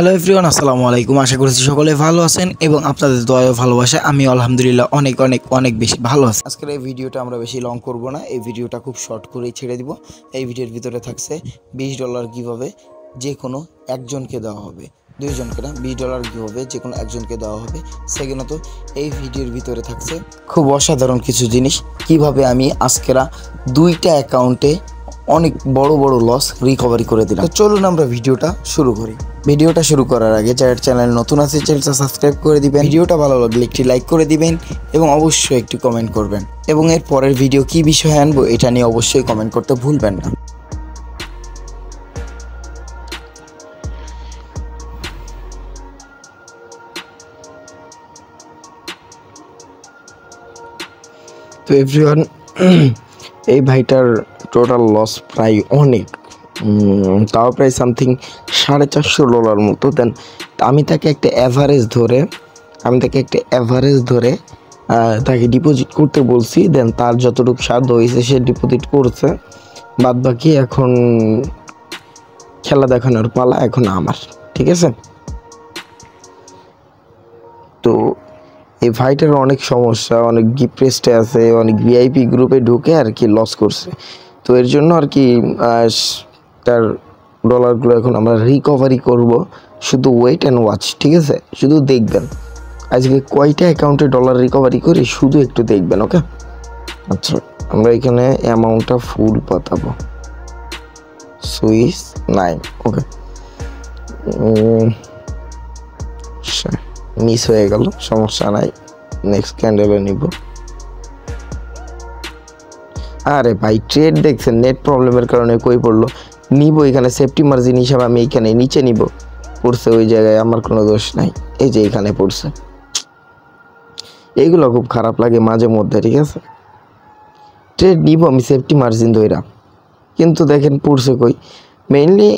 Hello everyone, আসসালামু আলাইকুম। আশা করছি সকলে ভালো আছেন এবং আপনাদের দয়া ও ভালোবাসা আমি আলহামদুলিল্লাহ অনেক অনেক অনেক বেশি ভালো আছি। আজকের এই ভিডিওটা আমরা বেশি লং করব না, এই ভিডিওটা খুব শর্ট করেই ছেড়ে দিব। এই ভিডিওর ভিতরে থাকছে $20 কিভাবে যে কোনো একজনকে দেওয়া হবে, দুইজনকে না, $20 কিভাবে যে কোনো একজনকে দেওয়া হবে। সেকেন্ডত এই ভিডিওর ভিতরে থাকছে খুব অসাধারণ কিছু জিনিস, কিভাবে আমি আজকেরা দুইটা অ্যাকাউন্টে অনেক বড় বড় লস রিকভারি করে দিলাম। তো চলুন আমরা ভিডিওটা শুরু করি। ভিডিওটা শুরু করার আগে যারা চ্যানেল নতুন আছে চ্যানেলটা সাবস্ক্রাইব করে দিবেন, ভিডিওটা ভালো লাগলে একটি লাইক করে দিবেন এবং অবশ্যই একটি কমেন্ট করবেন এবং এর পরের ভিডিও কি বিষয়ে আনবো এটা নিয়ে অবশ্যই কমেন্ট করতে ভুলবেন না। তো এভরিওয়ান, এই ভাইটার টোটাল লস প্রায় অনেক, তাও প্রায় সামথিং $450 মতো। দেন আমি তাকে একটা অ্যাভারেজ ধরে তাকে ডিপোজিট করতে বলছি। দেন তার যতটুকু সাধ্য হয়েছে সে ডিপোজিট করছে, বাদ বাকি এখন খেলা দেখানোর পালা এখন আমার, ঠিক আছে। তো এই ভাইটার অনেক সমস্যা, অনেক ডিপ্রেসডে আছে, অনেক ভিআইপি গ্রুপে ঢুকে আর কি লস করছে। তো এর জন্য আর কি তার ডলারগুলো এখন আমরা রিকভারি করব। শুধু ওয়েট অ্যান্ড ওয়াচ, ঠিক আছে। শুধু দেখবেন আজকে কয়টা অ্যাকাউন্টে ডলার রিকভারি করি, শুধু একটু দেখবেন, ওকে। আচ্ছা, আমরা এখানে অ্যামাউন্টটা ফুল পাতাবো, সুইস 9, ওকে। মিস হয়ে গেল, সমস্যা নাই, নেক্সট ক্যান্ডেলে নিব। আরে ভাই, ট্রেড দেখছেন নেট প্রবলেমের কারণে কই পড়লো, নিব এখানে সেফটি মার্জিন হিসাবে আমি এখানে নিচে নিব, পড়ছে ওই জায়গায়, আমার কোনো দোষ নাই, এই যে এখানে পড়ছে। এইগুলো খুব খারাপ লাগে মাঝে মধ্যে, ঠিক আছে। ট্রেড নিব আমি সেফটি মার্জিন ধইরা, কিন্তু দেখেন পড়ছে কই। মেইনলি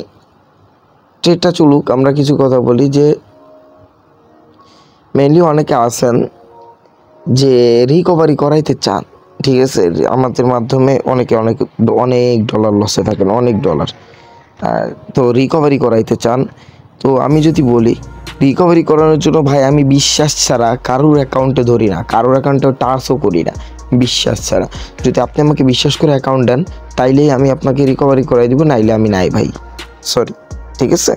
ট্রেডটা চলুক, আমরা কিছু কথা বলি যে মেইনলি অনেকে আছেন যে রিকভারি করাইতে চান, ঠিক আছে। আমাদের মাধ্যমে অনেকে অনেক ডলার লসে থাকেন, অনেক ডলার, তো রিকভারি করাইতে চান। তো আমি যদি বলি রিকভারি করানোর জন্য ভাই আমি বিশ্বাস ছাড়া কারোর অ্যাকাউন্টে ধরি না, কারোর অ্যাকাউন্টে টাচও করি না বিশ্বাস ছাড়া। যদি আপনি আমাকে বিশ্বাস করে অ্যাকাউন্ট দেন তাইলেই আমি আপনাকে রিকভারি করাই দিব, নাইলে আমি নাই ভাই, সরি, ঠিক আছে।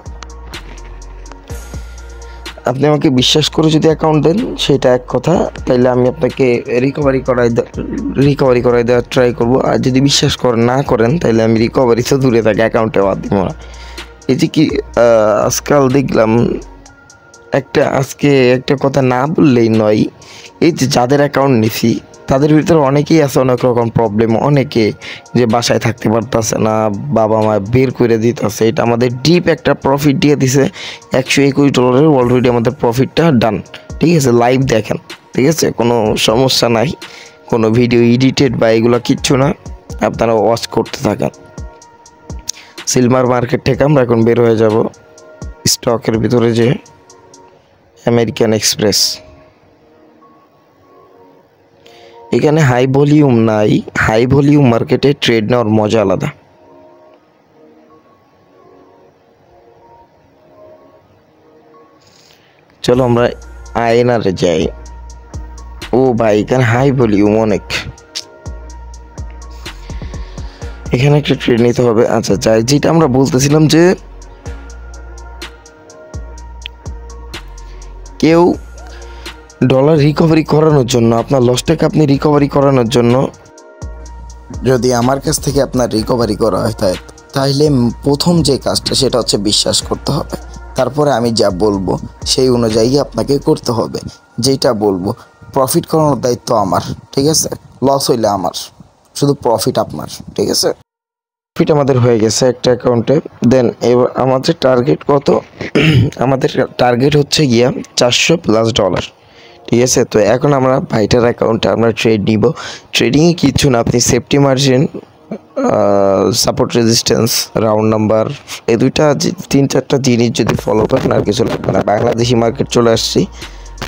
আপনি আমাকে বিশ্বাস করে যদি অ্যাকাউন্ট দেন সেটা এক কথা, তাইলে আমি আপনাকে রিকভারি করাই দেওয়ার ট্রাই করব। আর যদি বিশ্বাস না করেন তাইলে আমি রিকভারি তো দূরে থাকি, অ্যাকাউন্টে বাদ দিব না। এই যে কি আজকাল দেখলাম আজকে একটা কথা না বললেই নয়, এই যে যাদের অ্যাকাউন্ট নিছি তাদের ভিতরে অনেকেই আছে অনেক রকম প্রবলেম, অনেকে যে বাসায় থাকতে পারতেছে না, বাবা মা বের করে দিতেছে। এটা আমাদের ডিপ একটা প্রফিট দিয়ে দিছে $121, অলরেডি আমাদের প্রফিটটা ডান, ঠিক আছে। লাইভ দেখেন, ঠিক আছে, কোনো সমস্যা নাই, কোনো ভিডিও এডিটেড বা এগুলো কিচ্ছু না, আপনারা ওয়াচ করতে থাকেন। সিলভার মার্কেট থেকে আমরা এখন বের হয়ে যাব স্টকের ভিতরে, যে আমেরিকান এক্সপ্রেস, এখানে হাই ভলিউম নাই, হাই ভলিউম মার্কেটে ট্রেড নেওয়ার মজা আলাদা। চলো আমরা আয়নারে যাই। ও ভাই, এখানে হাই ভলিউম অনেক, এখানে একটা ট্রেড নিতে হবে। আচ্ছা যাই, যেটা আমরা বলতেছিলাম যে কেউ ডলার রিকভারি করানোর জন্য, আপনার লসটাকে আপনি রিকভারি করানোর জন্য যদি আমার কাছ থেকে আপনার রিকভারি করা হয় তাহলে প্রথম যে কাজটা সেটা হচ্ছে বিশ্বাস করতে হবে। তারপরে আমি যা বলবো সেই অনুযায়ী আপনাকে করতে হবে, যেটা বলবো। প্রফিট করানোর দায়িত্ব আমার, ঠিক আছে। লস হইলে আমার, শুধু প্রফিট আপনার, ঠিক আছে। প্রফিট আমাদের হয়ে গেছে একটা অ্যাকাউন্টে। দেন এবার আমাদের টার্গেট কত? আমাদের টার্গেট হচ্ছে গিয়া $400+, ঠিক আছে। তো এখন আমরা ভাইটার অ্যাকাউন্টে আমরা ট্রেড নিব। ট্রেডিংয়ে কিছু না, আপনি safety margin, support resistance, round number, এই দুইটা 3-4টা জিনিস যদি ফলো করেন আর কিছু লাগবে না। বাংলাদেশি মার্কেট চলে আসছি,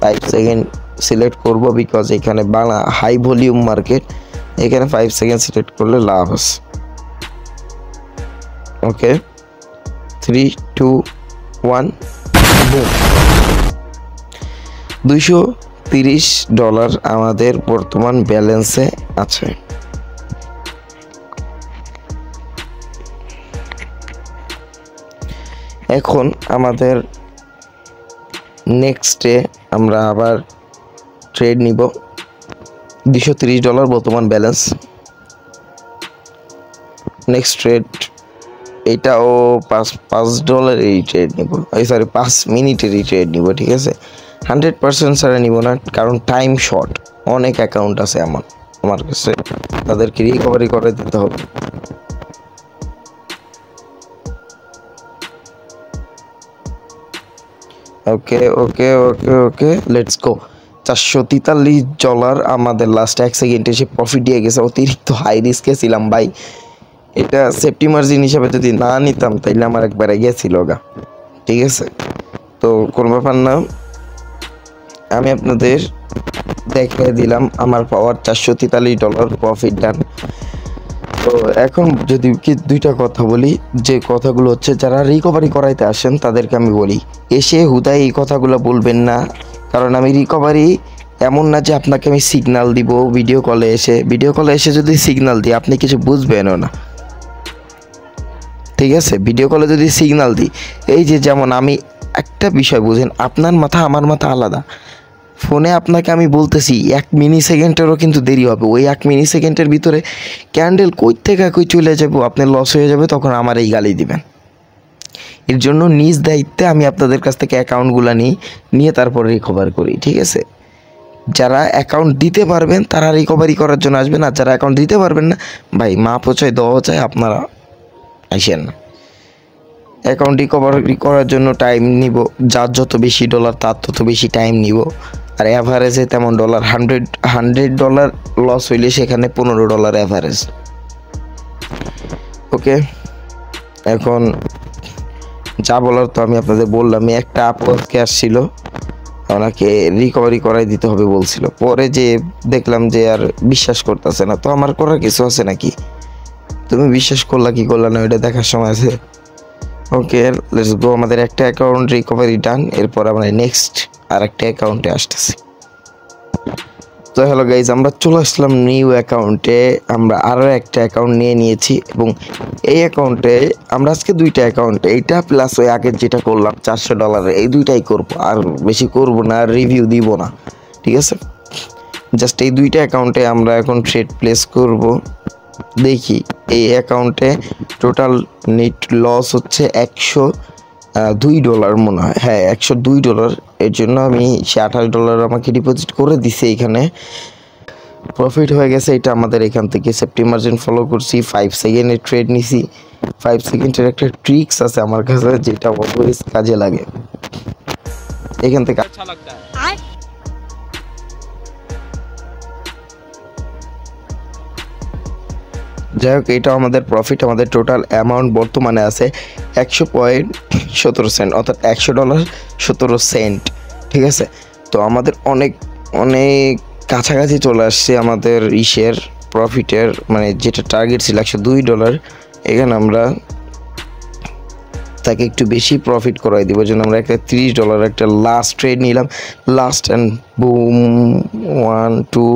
5 সেকেন্ড সিলেক্ট করব, বিকজ এখানে বাংলা হাই ভলিউম মার্কেট, এখানে 5 সেকেন্ড সিলেক্ট করলে লাভ আছে। ওকে, 3, 2, 1 $230 আমাদের বর্তমান ব্যালেন্সে আছে। এখন আমাদের নেক্সটে আমরা আবার ট্রেড নিব। $230 বর্তমান ব্যালেন্স। নেক্সট ট্রেড এটাও $5 এই ট্রেড নিব, সরি 5 মিনিটের এই ট্রেড নিব, ঠিক আছে। 100% ছাড়া নিব না, কারণ টাইম শর্ট। অনেক অ্যাকাউন্ট আছে আমার কাছে, তাদেরকে রিকভারি করে দিতে হবে। ওকে ওকে ওকে ওকে, লেটস গো। $443 আমাদের লাস্ট 1 সেকেন্ডে সে প্রফিট দিয়ে গেছে। অতিরিক্ত হাই রিস্কে ছিলাম ভাই, এটা সেফটি মার্জিন হিসাবে যদি না নিতাম তাইলে আমার একবারে গেছিল গা, ঠিক আছে। তো কোনো ব্যাপার না, আমি আপনাদের দেখিয়ে দিলাম আমার পাওয়ার $443 প্রফিট ডান। তো এখন যদি কি দুইটা কথা বলি, যে কথাগুলো হচ্ছে যারা রিকভারি করাইতে আসেন তাদেরকে আমি বলি, এসে হুদায় এই কথাগুলো বলবেন না। কারণ আমি রিকভারি এমন না যে আপনাকে আমি সিগন্যাল দিব ভিডিও কলে এসে যদি সিগন্যাল দিই আপনি কিছু বুঝবেনও না, ঠিক আছে। ভিডিও কলে যদি সিগন্যাল দিই, এই যে যেমন আমি একটা বিষয় বুঝেন, আপনার মাথা আমার মাথা আলাদা। ফোনে আপনাকে আমি বলতেছি 1 মিলি সেকেন্ডেরও কিন্তু দেরি হবে, ওই 1 মিলি সেকেন্ডের ভিতরে ক্যান্ডেল কই থেকে কই চলে যাবো, আপনি লস হয়ে যাবে, তখন আমার এই গালি দিবেন। এর জন্য নিজ দায়িত্বে আমি আপনাদের কাছ থেকে অ্যাকাউন্টগুলো নিয়ে তারপর রিকভার করি, ঠিক আছে। যারা অ্যাকাউন্ট দিতে পারবেন তারা রিকভারি করার জন্য আসবেন, আর যারা অ্যাকাউন্ট দিতে পারবেন না ভাই, মা পচায় দেওয়া চায়, আপনারা আসেন না। অ্যাকাউন্ট রিকভারি করার জন্য টাইম নিব, যার যত বেশি ডলার তার তত বেশি টাইম নিব। আর অ্যাভারেজে তেমন $100 লস হইলে সেখানে $15 অ্যাভারেজ। ওকে, এখন যা বলার তো আমি আপনাদের বললাম। একটা আপকে আসছিল, ওনাকে রিকভারি করাই দিতে হবে বলছিল, পরে যে দেখলাম যে আর বিশ্বাস করতেছে না, তো আমার করার কিছু আছে নাকি? তুমি বিশ্বাস করলা কি করলা না, ওইটা দেখার সময় আছে। ওকে, লেটস গো। আমাদের একটা অ্যাকাউন্ট রিকভারি ডান, এরপর আমরা নেক্সট আর একটা অ্যাকাউন্টে আসতেছি। তো হ্যালো গাইজ, আমরা চলে আসলাম নিউ অ্যাকাউন্টে। আমরা আরও একটা অ্যাকাউন্ট নিয়েছি, এবং এই অ্যাকাউন্টে আমরা আজকে দুইটা অ্যাকাউন্টে, এইটা প্লাস ওই আগের যেটা করলাম $400, এই দুইটাই করবো, আর বেশি করব না, আর রিভিউ দিব না, ঠিক আছে। জাস্ট এই দুইটা অ্যাকাউন্টে আমরা এখন ট্রেড প্লেস করব। দেখি এই অ্যাকাউন্টে টোটাল নেট লস হচ্ছে $102 মনে হয়, হ্যাঁ $102। এর জন্য আমি $28 আমাকে ডিপোজিট করে দিছে, এখানে প্রফিট হয়ে গেছে। এটা আমাদের এখান থেকে সেফটি মার্জিন ফলো করছি, 5 সেকেন্ডের ট্রেড নিছি। 5 সেকেন্ডের একটা ট্রিক্স আছে আমার কাছে, যেটা অলওয়েজ কাজে লাগে। এখান থেকে আচ্ছা লাগতা है। যাই হোক, এটা আমাদের প্রফিট। আমাদের টোটাল অ্যামাউন্ট বর্তমানে আছে 100.17 অর্থাৎ $100.17, ঠিক আছে। তো আমাদের অনেক অনেক কাছাকাছি চলে আসছে আমাদের ইসের প্রফিটের, মানে যেটা টার্গেট ছিল $102। এখানে আমরা তাকে একটু বেশি প্রফিট করাই দিব, জন্য আমরা একটা $30 একটা লাস্ট ট্রেড নিলাম। Last and broom, 1 2,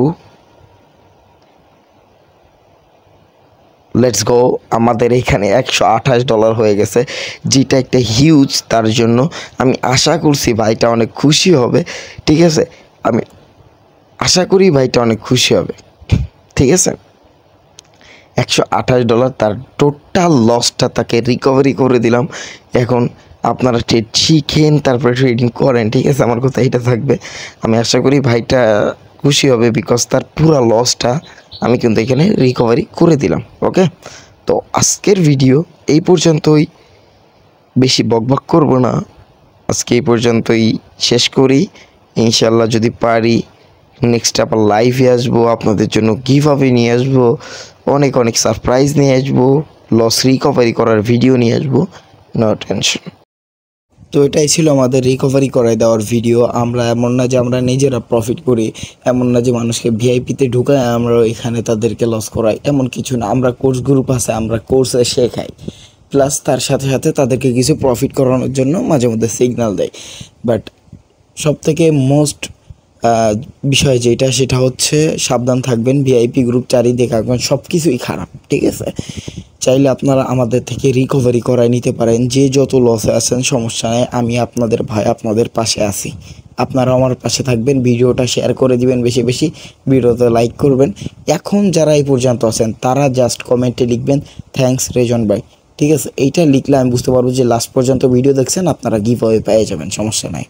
let's go. আমাদের এখানে $128 হয়ে গেছে, যেটা একটা হিউজ। তার জন্য আমি আশা করছি ভাইটা অনেক খুশি হবে, ঠিক আছে। আমি আশা করি ভাইটা অনেক খুশি হবে, ঠিক আছে। $128 তার টোটাল লসটা তাকে রিকভারি করে দিলাম। এখন আপনারা ট্রেড শিখেন, তারপরে ট্রেডিং করেন, ঠিক আছে। আমার কথা এটা থাকবে। আমি আশা করি ভাইটা খুশি হবে, বিকজ তার পুরো লসটা আমি কিন্তু এখানে রিকভারি করে দিলাম। ওকে, তো আজকের ভিডিও এই পর্যন্তই, বেশি বকবক করব না, আজকে এই পর্যন্তই শেষ করি। ইনশাল্লাহ যদি পারি নেক্সট আবার লাইভে আসবো, আপনাদের জন্য গিভঅ্যাওয়ে নিয়ে আসবো, অনেক অনেক সারপ্রাইজ নিয়ে আসবো, লস রিকভারি করার ভিডিও নিয়ে আসবো, নো টেনশন। তো এটাই ছিল আমাদের রিকভারি করাই দেওয়ার ভিডিও। আমরা এমন না যে আমরা নিজেরা প্রফিট করি, এমন না যে মানুষকে ভিআইপিতে ঢুকাই আমরা এখানে তাদেরকে লস করাই, এমন কিছু না। আমরা কোর্স গ্রুপ আছে, আমরা কোর্সে শেখাই, প্লাস তার সাথে সাথে তাদেরকে কিছু প্রফিট করানোর জন্য মাঝে মধ্যে সিগন্যাল দেয়। বাট সবথেকে মোস্ট বিষয় যেটা সেটা হচ্ছে সাবধান থাকবেন। ভিআইপি গ্রুপ চারিদিকে এখন সব কিছুই খারাপ, ঠিক আছে? চাইলে আপনারা আমাদের থেকে রিকভারি করায় নিতে পারেন। যে যত লসে আছেন সমস্যা নেই, আমি আপনাদের ভাই, আপনাদের পাশে আছি। আপনারা আমার পাশে থাকবেন, ভিডিওটা শেয়ার করে দিবেন বেশি বেশি, ভিডিওতে লাইক করবেন। এখন যারা এই পর্যন্ত আছেন তারা জাস্ট কমেন্টে লিখবেন থ্যাঙ্কস রেজন ভাই, ঠিক আছে? এইটা লিখলে আমি বুঝতে পারবো যে লাস্ট পর্যন্ত ভিডিও দেখছেন, আপনারা গিভ অ্যাওয়ে পেয়ে যাবেন, সমস্যা নাই।